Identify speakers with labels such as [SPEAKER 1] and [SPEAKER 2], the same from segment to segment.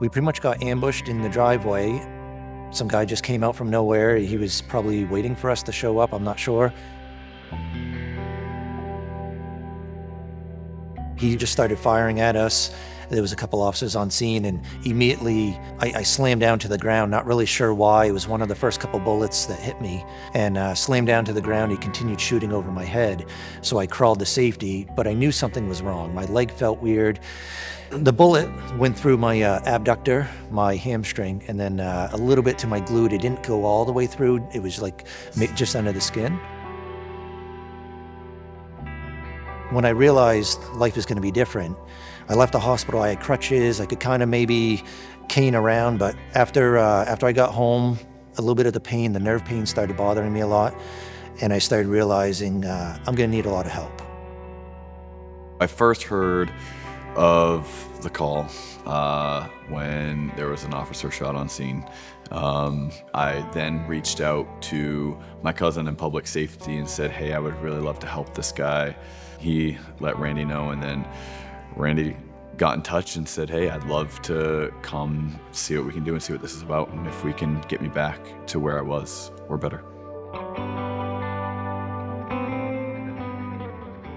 [SPEAKER 1] We pretty much got ambushed in the driveway. Some guy just came out from nowhere. He was probably waiting for us to show up, I'm not sure. He just started firing at us. There was a couple officers on scene, and immediately I slammed down to the ground, not really sure why. It was one of the first couple bullets that hit me, and slammed down to the ground. He continued shooting over my head, so I crawled to safety, but I knew something was wrong. My leg felt weird. The bullet went through my abductor, my hamstring, and then a little bit to my glute. It didn't go all the way through. It was like just under the skin. When I realized life is going to be different, I left the hospital. I had crutches. I could kind of maybe cane around, but after I got home, a little bit of the pain, the nerve pain started bothering me a lot, and I started realizing I'm going to need a lot of help.
[SPEAKER 2] I first heard of the call when there was an officer shot on scene. I then reached out to my cousin in public safety and said, hey, I would really love to help this guy. He let Randy know, and then Randy got in touch and said, hey, I'd love to come see what we can do and see what this is about, and if we can get me back to where I was or better.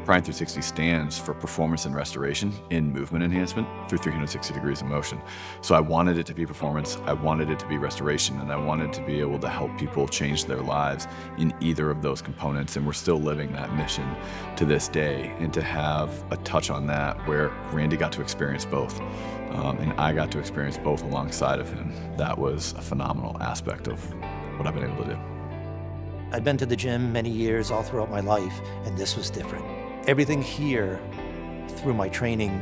[SPEAKER 2] Prime 360 stands for performance and restoration in movement enhancement through 360 degrees of motion. So I wanted it to be performance, I wanted it to be restoration, and I wanted to be able to help people change their lives in either of those components, and we're still living that mission to this day. And to have a touch on that where Randy got to experience both, and I got to experience both alongside of him, that was a phenomenal aspect of what I've been able to do.
[SPEAKER 1] I've been to the gym many years, all throughout my life, and this was different. Everything here through my training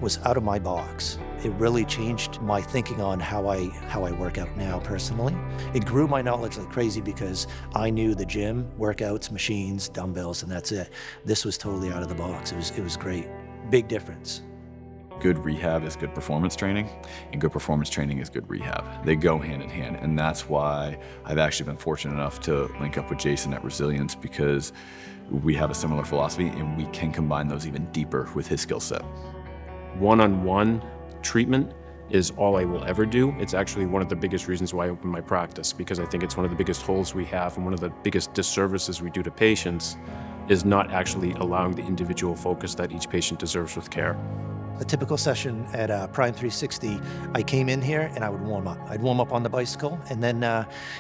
[SPEAKER 1] was out of my box. It really changed my thinking on how I work out now personally. It grew my knowledge like crazy because I knew the gym, workouts, machines, dumbbells, and that's it. This was totally out of the box. It was great. Big difference.
[SPEAKER 2] Good rehab is good performance training, and good performance training is good rehab. They go hand in hand, and that's why I've actually been fortunate enough to link up with Jason at Resilience, because we have a similar philosophy and we can combine those even deeper with his skill set.
[SPEAKER 3] One-on-one treatment is all I will ever do. It's actually one of the biggest reasons why I opened my practice, because I think it's one of the biggest holes we have, and one of the biggest disservices we do to patients is not actually allowing the individual focus that each patient deserves with care.
[SPEAKER 1] A typical session at Prime 360, I came in here and I would warm up. I'd warm up on the bicycle, and then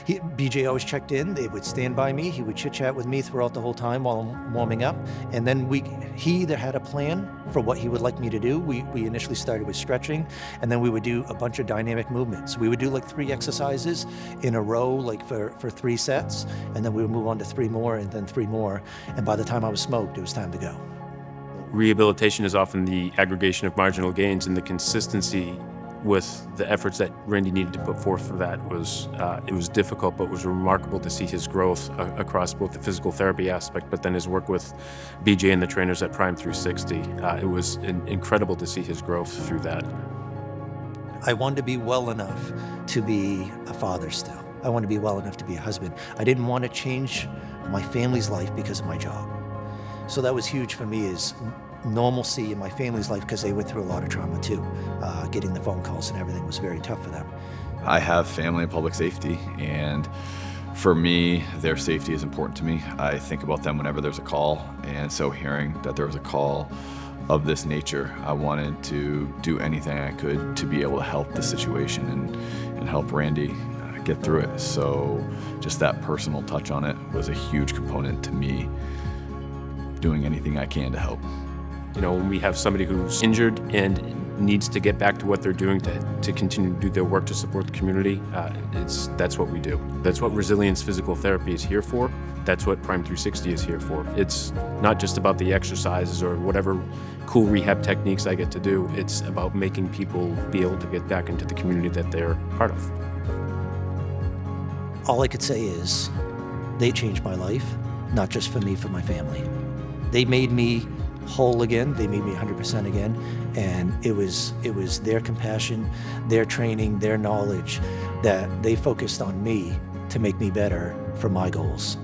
[SPEAKER 1] BJ always checked in. They would stand by me. He would chit-chat with me throughout the whole time while I'm warming up. And then he either had a plan for what he would like me to do. We initially started with stretching, and then we would do a bunch of dynamic movements. We would do like 3 exercises in a row, like for 3 sets, and then we would move on to 3 more and then 3 more. And by the time I was smoked, it was time to go.
[SPEAKER 3] Rehabilitation is often the aggregation of marginal gains, and the consistency with the efforts that Randy needed to put forth for that was, it was difficult, but it was remarkable to see his growth across both the physical therapy aspect, but then his work with BJ and the trainers at Prime 360. It was incredible to see his growth through that.
[SPEAKER 1] I wanted to be well enough to be a father still. I wanted to be well enough to be a husband. I didn't want to change my family's life because of my job. So that was huge for me, is normalcy in my family's life, because they went through a lot of trauma too. Getting the phone calls and everything was very tough for them.
[SPEAKER 2] I have family in public safety, and for me, their safety is important to me. I think about them whenever there's a call, and so hearing that there was a call of this nature, I wanted to do anything I could to be able to help the situation and help Randy get through it. So just that personal touch on it was a huge component to me doing anything I can to help.
[SPEAKER 3] You know, when we have somebody who's injured and needs to get back to what they're doing to continue to do their work to support the community, that's what we do. That's what Resilience Physical Therapy is here for. That's what Prime 360 is here for. It's not just about the exercises or whatever cool rehab techniques I get to do. It's about making people be able to get back into the community that they're part of.
[SPEAKER 1] All I could say is they changed my life, not just for me, for my family. They made me whole again. They made me 100% again. And it was their compassion, their training, their knowledge that they focused on me to make me better for my goals.